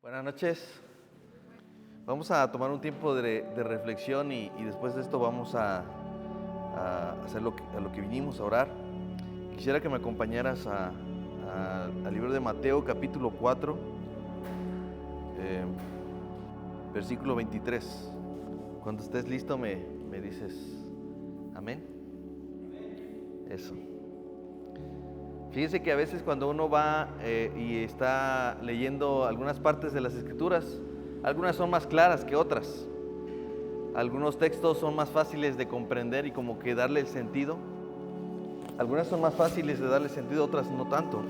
Buenas noches. Vamos a tomar un tiempo de reflexión y después de esto vamos a hacer a lo que vinimos a orar. Quisiera que me acompañaras al libro de Mateo capítulo 4, versículo 23. Cuando estés listo me dices amén. Eso. Fíjense que a veces cuando uno va y está leyendo algunas partes de las Escrituras, algunas son más claras que otras. Algunos textos son más fáciles de comprender y como que darle el sentido. Algunas son más fáciles de darle sentido, otras no tanto.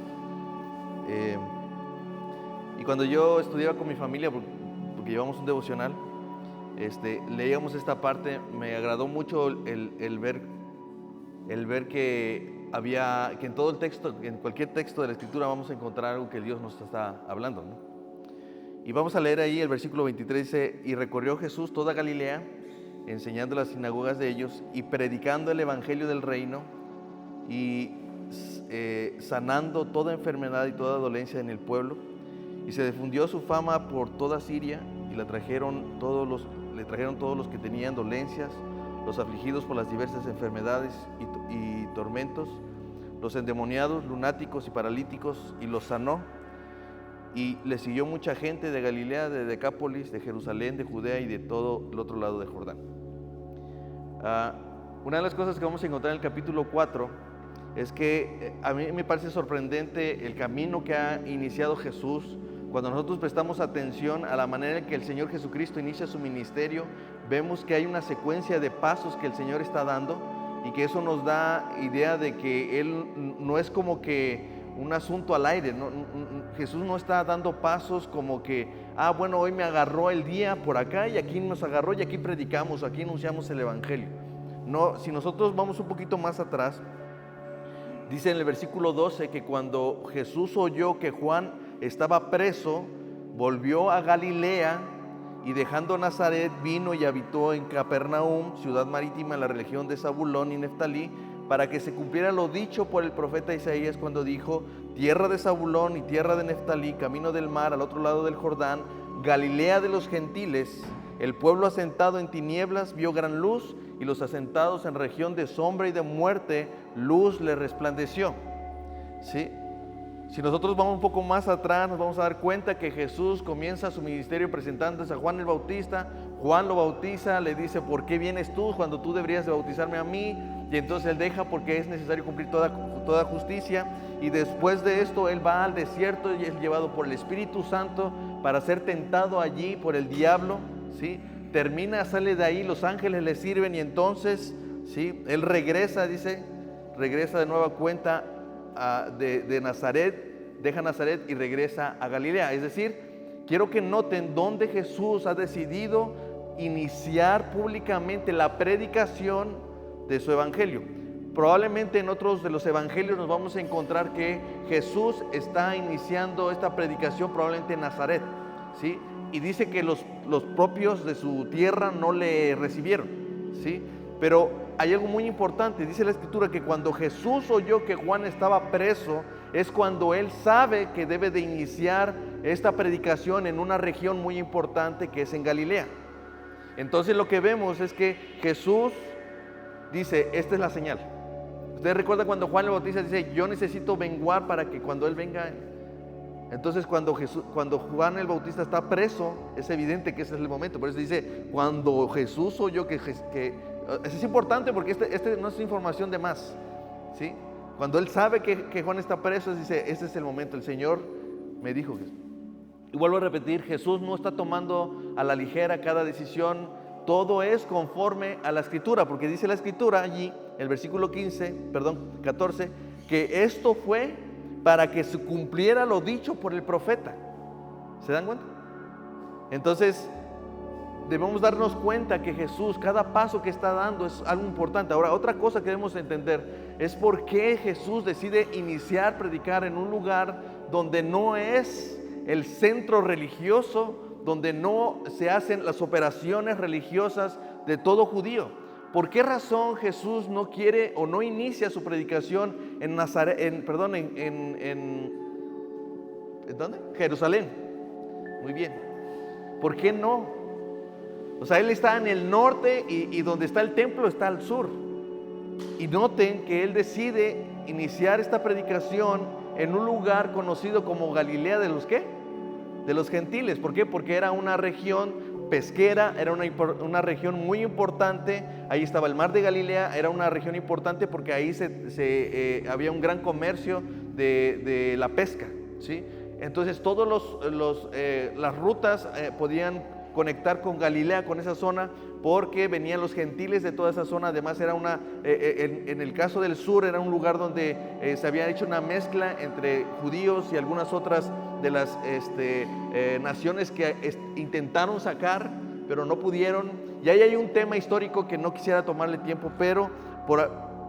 Y cuando yo estudiaba con mi familia, porque llevamos un devocional, leíamos esta parte, me agradó mucho el ver que en todo el texto, en cualquier texto de la Escritura vamos a encontrar algo que Dios nos está hablando, ¿no? Y vamos a leer ahí el versículo 23, dice: y recorrió Jesús toda Galilea, enseñando en las sinagogas de ellos y predicando el evangelio del reino y sanando toda enfermedad y toda dolencia en el pueblo. Y se difundió su fama por toda Siria y le trajeron todos los que tenían dolencias, los afligidos por las diversas enfermedades y tormentos, los endemoniados, lunáticos y paralíticos, y los sanó. Y le siguió mucha gente de Galilea, de Decápolis, de Jerusalén, de Judea y de todo el otro lado de Jordán. Una de las cosas que vamos a encontrar en el capítulo 4 es que a mí me parece sorprendente el camino que ha iniciado Jesús. Cuando nosotros prestamos atención a la manera en que el Señor Jesucristo inicia su ministerio, vemos que hay una secuencia de pasos que el Señor está dando y que eso nos da idea de que Él no es como que un asunto al aire. Jesús no está dando pasos como que, bueno, hoy me agarró el día por acá y aquí nos agarró y aquí predicamos, aquí anunciamos el Evangelio. No, si nosotros vamos un poquito más atrás, dice en el versículo 12 que cuando Jesús oyó que Juan estaba preso, volvió a Galilea y dejando Nazaret vino y habitó en Capernaum, ciudad marítima en la región de Zabulón y Neftalí, para que se cumpliera lo dicho por el profeta Isaías cuando dijo: tierra de Zabulón y tierra de Neftalí, camino del mar al otro lado del Jordán, Galilea de los gentiles. El pueblo asentado en tinieblas vio gran luz, y los asentados en región de sombra y de muerte, luz le resplandeció. ¿Sí? Si nosotros vamos un poco más atrás, nos vamos a dar cuenta que Jesús comienza su ministerio presentándose a Juan el Bautista. Juan lo bautiza, le dice: ¿por qué vienes tú cuando tú deberías de bautizarme a mí? Y entonces él deja porque es necesario cumplir toda justicia. Y después de esto él va al desierto y es llevado por el Espíritu Santo para ser tentado allí por el diablo, ¿sí? Sale de ahí, los ángeles le sirven y entonces, ¿sí?, él regresa de nueva cuenta de Nazaret, deja Nazaret y regresa a Galilea. Es decir, quiero que noten dónde Jesús ha decidido iniciar públicamente la predicación de su evangelio. Probablemente en otros de los evangelios nos vamos a encontrar que Jesús está iniciando esta predicación probablemente en Nazaret, ¿sí? Y dice que los propios de su tierra no le recibieron, ¿sí? Pero hay algo muy importante. Dice la Escritura que cuando Jesús oyó que Juan estaba preso, es cuando él sabe que debe de iniciar esta predicación en una región muy importante que es en Galilea. Entonces lo que vemos es que Jesús dice: esta es la señal. Ustedes recuerdan cuando Juan el Bautista dice: yo necesito menguar para que cuando él venga. Entonces cuando Juan el Bautista está preso, es evidente que ese es el momento. Por eso dice: cuando Jesús oyó que eso es importante porque este no es información de más, ¿sí? Cuando él sabe que Juan está preso, dice: este es el momento, el Señor me dijo. Y vuelvo a repetir, Jesús no está tomando a la ligera cada decisión, todo es conforme a la Escritura, porque dice la Escritura allí, el versículo 14, que esto fue para que se cumpliera lo dicho por el profeta. ¿Se dan cuenta? Entonces debemos darnos cuenta que Jesús, cada paso que está dando es algo importante. Ahora, otra cosa que debemos entender es por qué Jesús decide iniciar predicar en un lugar donde no es el centro religioso, donde no se hacen las operaciones religiosas de todo judío. ¿Por qué razón Jesús no quiere o no inicia su predicación en Nazaret, ¿en dónde? Jerusalén. Muy bien. ¿Por qué no? O sea, él está en el norte y donde está el templo está al sur. Y noten que él decide iniciar esta predicación en un lugar conocido como Galilea de los ¿qué? De los gentiles. ¿Por qué? Porque era una región pesquera, era una región muy importante. Ahí estaba el mar de Galilea, era una región importante porque ahí había un gran comercio de la pesca, ¿sí? Entonces todas las rutas podían conectar con Galilea, con esa zona, porque venían los gentiles de toda esa zona. Además era en el caso del sur era un lugar donde se había hecho una mezcla entre judíos y algunas otras de las naciones que intentaron sacar, pero no pudieron. Y ahí hay un tema histórico que no quisiera tomarle tiempo, pero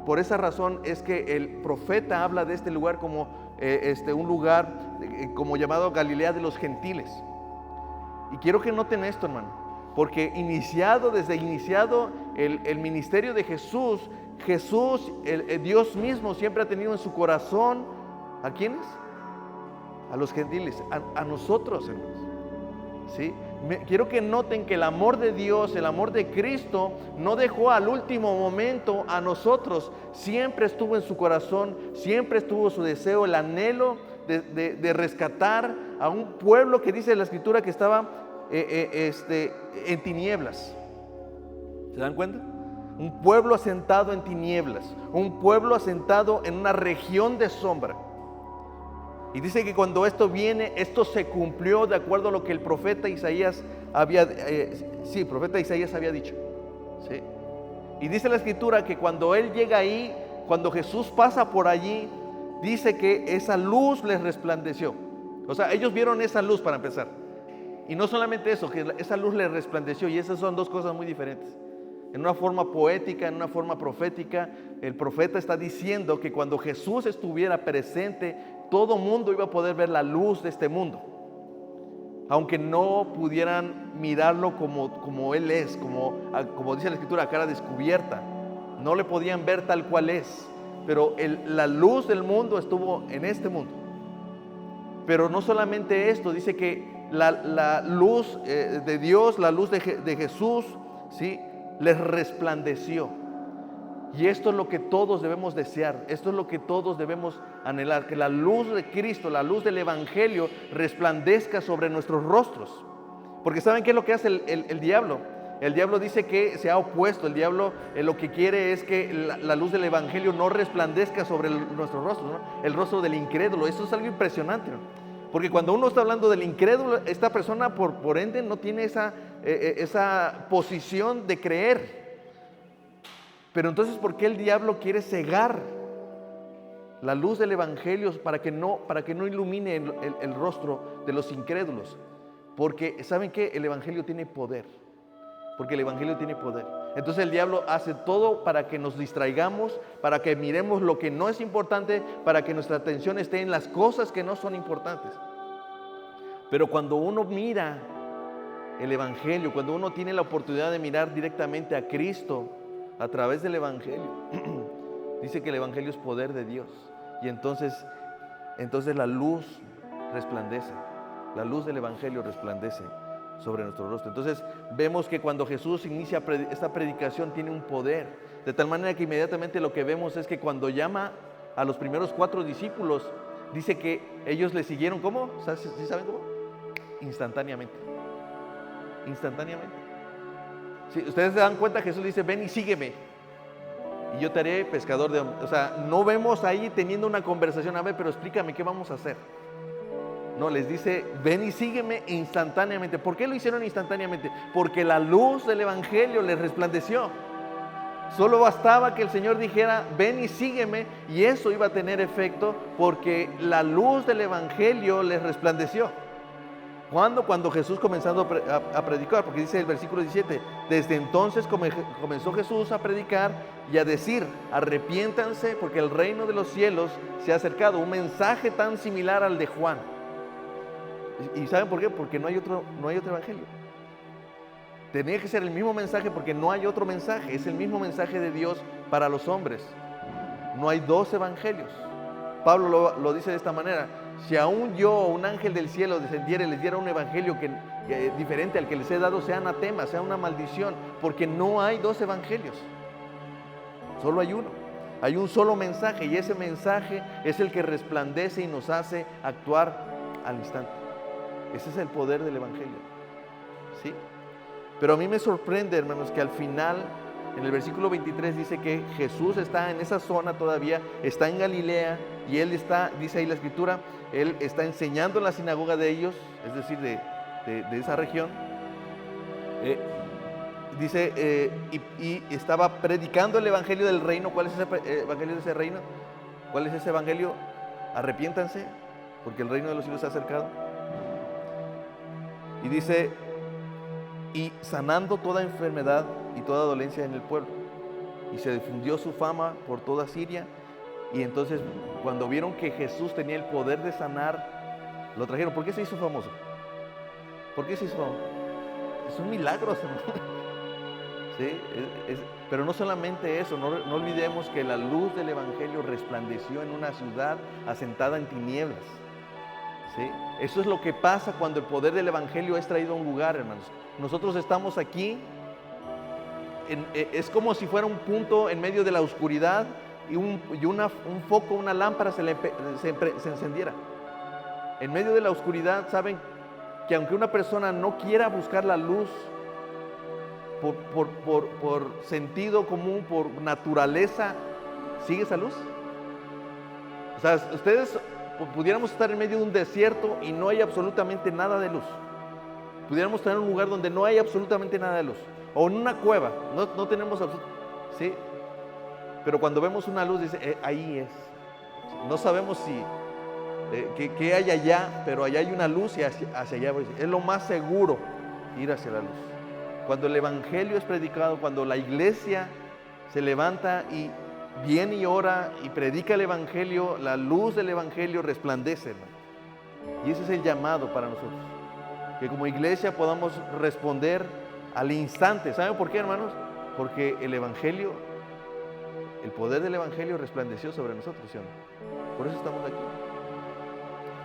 por esa razón es que el profeta habla de este lugar como un lugar como llamado Galilea de los gentiles. Y quiero que noten esto, hermano, porque desde iniciado el ministerio de Jesús, Dios mismo siempre ha tenido en su corazón, ¿a quiénes? A los gentiles, a nosotros, hermanos, ¿sí? Quiero que noten que el amor de Dios, el amor de Cristo, no dejó al último momento a nosotros. Siempre estuvo en su corazón, siempre estuvo su deseo, el anhelo de rescatar a un pueblo que dice la Escritura que estaba en tinieblas. ¿Se dan cuenta? Un pueblo asentado en tinieblas, un pueblo asentado en una región de sombra. Y dice que cuando esto viene, esto se cumplió de acuerdo a lo que el profeta Isaías había dicho, ¿sí? Y dice la Escritura que cuando él llega ahí, cuando Jesús pasa por allí, dice que esa luz les resplandeció. O sea, ellos vieron esa luz para empezar. Y no solamente eso, que esa luz les resplandeció. Y esas son dos cosas muy diferentes. En una forma poética, en una forma profética, el profeta está diciendo que cuando Jesús estuviera presente, todo mundo iba a poder ver la luz de este mundo. Aunque no pudieran mirarlo como Él es, como dice la Escritura, a cara descubierta. No le podían ver tal cual es. Pero la luz del mundo estuvo en este mundo. Pero no solamente esto, dice que la luz de Dios, la luz de Jesús, ¿sí?, les resplandeció. Y esto es lo que todos debemos desear, esto es lo que todos debemos anhelar, que la luz de Cristo, la luz del Evangelio resplandezca sobre nuestros rostros. Porque ¿saben qué es lo que hace el diablo? El diablo dice que se ha opuesto. El diablo lo que quiere es que la luz del Evangelio no resplandezca sobre nuestros rostros, ¿no? El rostro del incrédulo. Eso es algo impresionante, ¿no? Porque cuando uno está hablando del incrédulo, esta persona por ende no tiene esa posición de creer. Pero entonces, ¿por qué el diablo quiere cegar la luz del Evangelio para que no ilumine el rostro de los incrédulos? Porque ¿saben qué? El Evangelio tiene poder. Porque el Evangelio tiene poder. Entonces el diablo hace todo para que nos distraigamos, para que miremos lo que no es importante, para que nuestra atención esté en las cosas que no son importantes. Pero cuando uno mira el Evangelio, cuando uno tiene la oportunidad de mirar directamente a Cristo a través del Evangelio, dice que el Evangelio es poder de Dios. Y entonces la luz resplandece, la luz del Evangelio resplandece sobre nuestro rostro. Entonces vemos que cuando Jesús inicia esta predicación tiene un poder, de tal manera que inmediatamente lo que vemos es que cuando llama a los primeros 4 discípulos, dice que ellos le siguieron. ¿Cómo? ¿Sí saben cómo? Instantáneamente. Si ustedes se dan cuenta, Jesús dice: ven y sígueme y yo te haré pescador de hombres. O sea, no vemos ahí teniendo una conversación, a ver, pero explícame qué vamos a hacer. No, les dice: ven y sígueme instantáneamente. ¿Por qué lo hicieron instantáneamente? Porque la luz del Evangelio les resplandeció. Solo bastaba que el Señor dijera: ven y sígueme, y eso iba a tener efecto, porque la luz del Evangelio les resplandeció. Cuando Jesús comenzando a predicar, porque dice el versículo 17: desde entonces comenzó Jesús a predicar y a decir: arrepiéntanse, porque el reino de los cielos se ha acercado. Un mensaje tan similar al de Juan. ¿Y saben por qué? Porque no hay otro evangelio. Tenía que ser el mismo mensaje, porque no hay otro mensaje. Es el mismo mensaje de Dios para los hombres. No hay 2 evangelios. Pablo lo dice de esta manera: Si aún yo o un ángel del cielo descendiera y les diera un evangelio que diferente al que les he dado, sea anatema, sea una maldición, porque no hay dos evangelios, solo hay uno. Hay un solo mensaje y ese mensaje es el que resplandece y nos hace actuar al instante. Ese es el poder del evangelio, ¿sí? Pero a mí me sorprende, hermanos, que al final, en el versículo 23 dice que Jesús está en esa zona todavía, está en Galilea y Él está, dice ahí la escritura, Él está enseñando en la sinagoga de ellos, es decir, de esa región. Dice, y estaba predicando el evangelio del reino. ¿Cuál es ese evangelio de ese reino? ¿Cuál es ese evangelio? Arrepiéntanse, porque el reino de los cielos se ha acercado. Y dice, y sanando toda enfermedad y toda dolencia en el pueblo. Y se difundió su fama por toda Siria. Y entonces, cuando vieron que Jesús tenía el poder de sanar, lo trajeron. ¿Por qué se hizo famoso? ¿Por qué se hizo famoso? Son milagros, hermano. ¿Sí? Pero no solamente eso, no olvidemos que la luz del evangelio resplandeció en una ciudad asentada en tinieblas. ¿Sí? Eso es lo que pasa cuando el poder del evangelio es traído a un lugar, hermanos. Nosotros estamos aquí, es como si fuera un punto en medio de la oscuridad y un foco, una lámpara se encendiera. En medio de la oscuridad, ¿saben? Que aunque una persona no quiera buscar la luz, por sentido común, por naturaleza, ¿sigue esa luz? O sea, ustedes pudiéramos estar en medio de un desierto y no hay absolutamente nada de luz. Pudiéramos estar en un lugar donde no hay absolutamente nada de luz. O en una cueva, no tenemos ¿sí? Pero cuando vemos una luz, dice, ahí es. No sabemos si qué hay allá, pero allá hay una luz y hacia allá voy. Es lo más seguro ir hacia la luz. Cuando el evangelio es predicado, cuando la iglesia se levanta y viene y ora y predica el evangelio, la luz del evangelio resplandece, hermano. Y ese es el llamado para nosotros. Que como iglesia podamos responder al instante. ¿Saben por qué, hermanos? Porque el evangelio, el poder del evangelio resplandeció sobre nosotros, ¿sí o no? Por eso estamos aquí.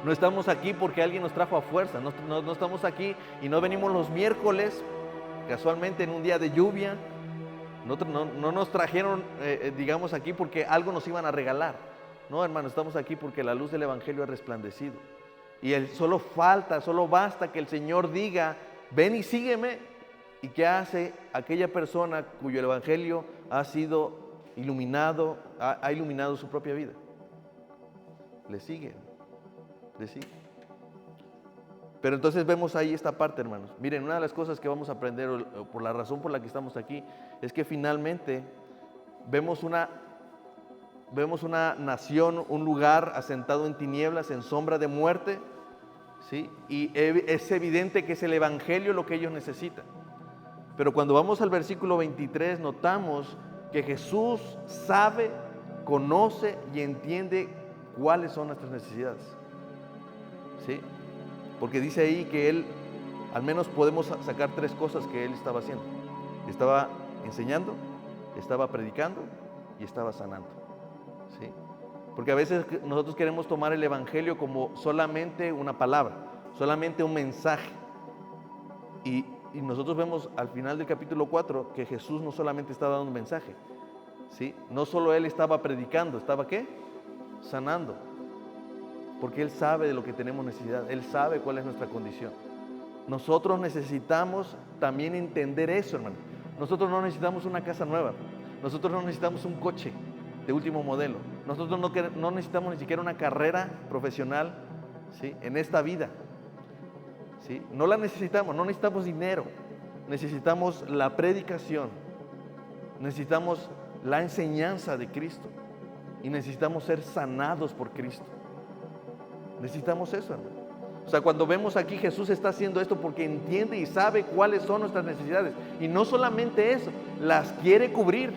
No estamos aquí porque alguien nos trajo a fuerza. No estamos aquí y no venimos los miércoles casualmente en un día de lluvia. No nos trajeron, digamos, aquí porque algo nos iban a regalar. No, hermano, estamos aquí porque la luz del evangelio ha resplandecido. Y solo basta que el Señor diga, ven y sígueme. ¿Y qué hace aquella persona cuyo evangelio ha sido iluminado, ha iluminado su propia vida? Le sigue. Pero entonces vemos ahí esta parte, hermanos. Miren, una de las cosas que vamos a aprender, por la razón por la que estamos aquí, es que finalmente vemos una nación, un lugar asentado en tinieblas, en sombra de muerte, ¿sí? Y es evidente que es el evangelio lo que ellos necesitan. Pero cuando vamos al versículo 23, notamos que Jesús sabe, conoce y entiende cuáles son nuestras necesidades, ¿sí? Porque dice ahí que Él, al menos podemos sacar tres cosas que Él estaba haciendo. Estaba enseñando, estaba predicando y estaba sanando, ¿sí? Porque a veces nosotros queremos tomar el evangelio como solamente una palabra, solamente un mensaje. Y nosotros vemos al final del capítulo 4 que Jesús no solamente estaba dando un mensaje, ¿sí? No solo Él estaba predicando, ¿estaba qué? Sanando. Porque Él sabe de lo que tenemos necesidad, Él sabe cuál es nuestra condición. Nosotros necesitamos también entender eso, hermano. Nosotros no necesitamos una casa nueva, nosotros no necesitamos un coche de último modelo, nosotros no necesitamos ni siquiera una carrera profesional, ¿sí? En esta vida, ¿sí? No la necesitamos, no necesitamos dinero, necesitamos la predicación, necesitamos la enseñanza de Cristo y necesitamos ser sanados por Cristo. Necesitamos eso, hermano. O sea, cuando vemos aquí, Jesús está haciendo esto porque entiende y sabe cuáles son nuestras necesidades. Y no solamente eso, las quiere cubrir.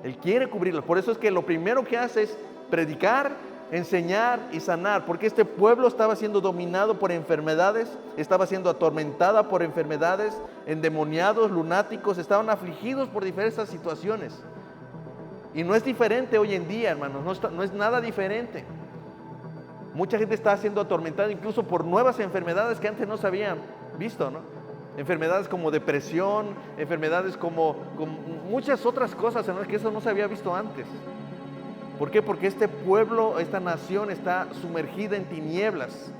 Él quiere cubrirlas. Por eso es que lo primero que hace es predicar, enseñar y sanar. Porque este pueblo estaba siendo dominado por enfermedades, estaba siendo atormentada por enfermedades, endemoniados, lunáticos, estaban afligidos por diversas situaciones. Y no es diferente hoy en día, hermanos, no es nada diferente. Mucha gente está siendo atormentada incluso por nuevas enfermedades que antes no se habían visto, ¿no? Enfermedades como depresión, enfermedades como muchas otras cosas, ¿no? Que eso no se había visto antes. ¿Por qué? Porque este pueblo, esta nación está sumergida en tinieblas.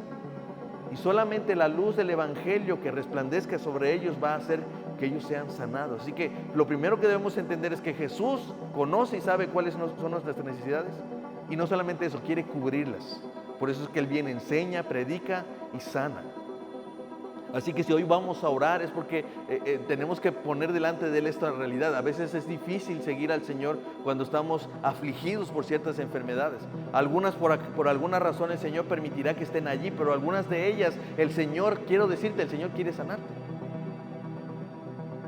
Y solamente la luz del Evangelio que resplandezca sobre ellos va a hacer que ellos sean sanados. Así que lo primero que debemos entender es que Jesús conoce y sabe cuáles son nuestras necesidades. Y no solamente eso, quiere cubrirlas. Por eso es que Él viene, enseña, predica y sana. Así que si hoy vamos a orar es porque tenemos que poner delante de Él esta realidad. A veces es difícil seguir al Señor cuando estamos afligidos por ciertas enfermedades. Algunas por alguna razón el Señor permitirá que estén allí, pero algunas de ellas el Señor, quiero decirte, el Señor quiere sanarte.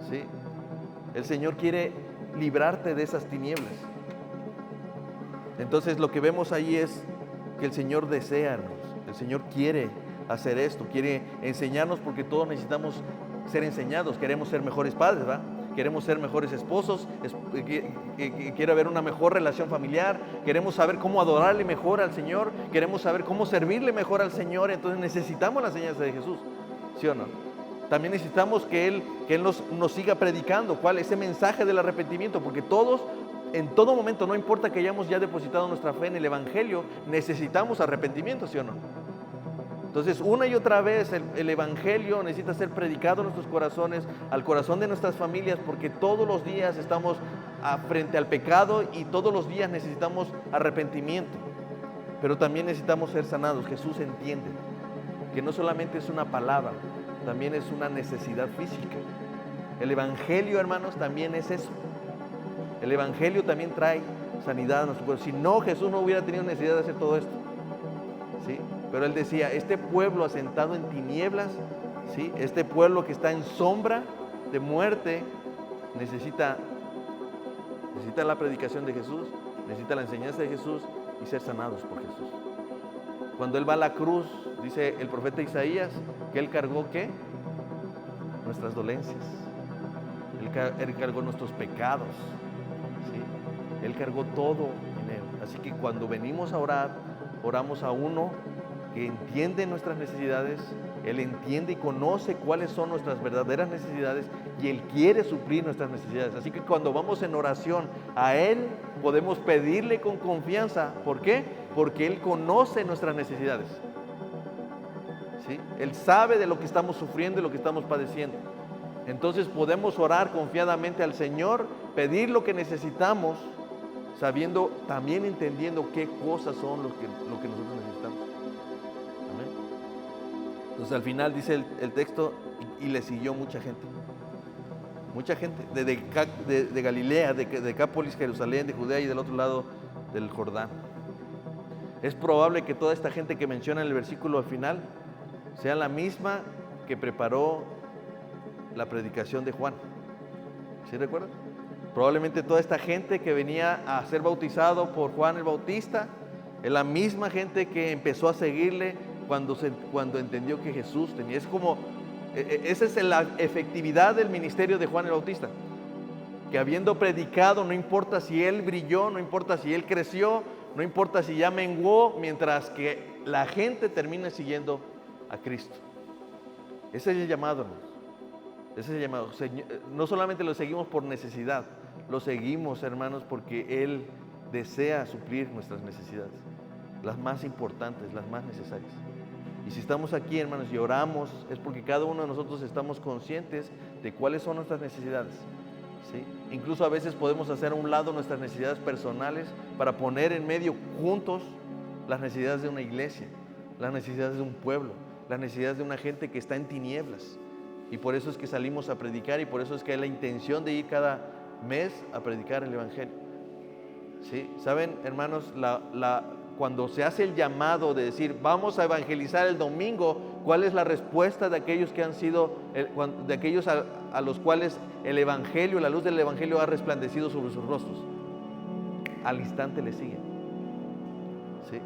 ¿Sí? El Señor quiere librarte de esas tinieblas. Entonces lo que vemos ahí es que el Señor desea, el Señor quiere hacer esto, quiere enseñarnos porque todos necesitamos ser enseñados, queremos ser mejores padres, ¿verdad? Queremos ser mejores esposos, quiere haber una mejor relación familiar, queremos saber cómo adorarle mejor al Señor, queremos saber cómo servirle mejor al Señor, entonces necesitamos la enseñanza de Jesús, ¿sí o no? También necesitamos que Él nos siga predicando, ¿cuál? Ese mensaje del arrepentimiento, porque todos, en todo momento, no importa que hayamos ya depositado nuestra fe en el Evangelio, necesitamos arrepentimiento, ¿sí o no? Entonces, una y otra vez el Evangelio necesita ser predicado en nuestros corazones, al corazón de nuestras familias, porque todos los días estamos frente al pecado y todos los días necesitamos arrepentimiento. Pero también necesitamos ser sanados. Jesús entiende que no solamente es una palabra, también es una necesidad física. El Evangelio, hermanos, también es eso. El Evangelio también trae sanidad a nuestro cuerpo. Si no, Jesús no hubiera tenido necesidad de hacer todo esto, ¿sí? Pero Él decía, este pueblo asentado en tinieblas, ¿sí? Este pueblo que está en sombra de muerte, necesita la predicación de Jesús, necesita la enseñanza de Jesús y ser sanados por Jesús. Cuando Él va a la cruz, dice el profeta Isaías, que Él cargó, ¿qué? Nuestras dolencias. Él cargó nuestros pecados, ¿sí? Él cargó todo en Él. Así que cuando venimos a orar, oramos a uno que entiende nuestras necesidades, Él entiende y conoce cuáles son nuestras verdaderas necesidades y Él quiere suplir nuestras necesidades. Así que cuando vamos en oración a Él, podemos pedirle con confianza. ¿Por qué? Porque Él conoce nuestras necesidades, ¿sí? Él sabe de lo que estamos sufriendo y lo que estamos padeciendo. Entonces podemos orar confiadamente al Señor, pedir lo que necesitamos, sabiendo, también entendiendo qué cosas son lo que nosotros necesitamos. Amén. Entonces al final dice el texto, y le siguió mucha gente. Mucha gente, de Galilea, de Decápolis, Jerusalén, de Judea y del otro lado del Jordán. Es probable que toda esta gente que menciona en el versículo al final sea la misma que preparó la predicación de Juan. ¿Sí recuerdan? Probablemente toda esta gente que venía a ser bautizado por Juan el Bautista es la misma gente que empezó a seguirle cuando entendió que Jesús tenía. Es como, esa es la efectividad del ministerio de Juan el Bautista. Que habiendo predicado, no importa si él brilló, no importa si él creció, no importa si ya menguó, mientras que la gente termine siguiendo a Cristo. Ese es el llamado, hermanos. Ese es el llamado. No solamente lo seguimos por necesidad, lo seguimos, hermanos, porque Él desea suplir nuestras necesidades, las más importantes, las más necesarias. Y si estamos aquí, hermanos, y oramos, es porque cada uno de nosotros estamos conscientes de cuáles son nuestras necesidades, ¿sí? Incluso a veces podemos hacer a un lado nuestras necesidades personales para poner en medio juntos las necesidades de una iglesia, las necesidades de un pueblo, las necesidades de una gente que está en tinieblas. Y por eso es que salimos a predicar y por eso es que hay la intención de ir cada mes a predicar el Evangelio. ¿Sí? ¿Saben, hermanos? Cuando se hace el llamado de decir, vamos a evangelizar el domingo, ¿cuál es la respuesta de aquellos que han sido, de aquellos a los cuales el Evangelio, la luz del Evangelio ha resplandecido sobre sus rostros? Al instante le siguen. ¿Sí?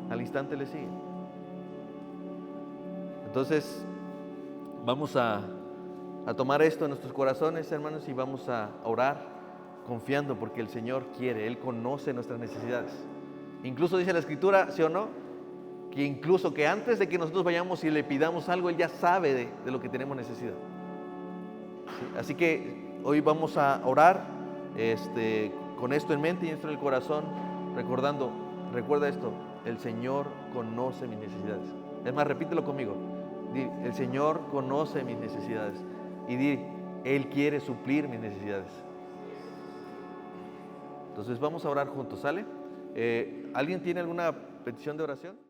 Al instante le siguen. Entonces, vamos a tomar esto en nuestros corazones, hermanos, y vamos a orar confiando porque el Señor quiere, Él conoce nuestras necesidades. Incluso dice la Escritura, ¿sí o no? que incluso que antes de que nosotros vayamos y le pidamos algo, Él ya sabe de lo que tenemos necesidad. ¿Sí? Así que hoy vamos a orar con esto en mente y esto en el corazón, recuerda esto, el Señor conoce mis necesidades. Es más, repítelo conmigo. Di, el Señor conoce mis necesidades. Y di, Él quiere suplir mis necesidades. Entonces vamos a orar juntos, ¿sale? ¿Alguien tiene alguna petición de oración?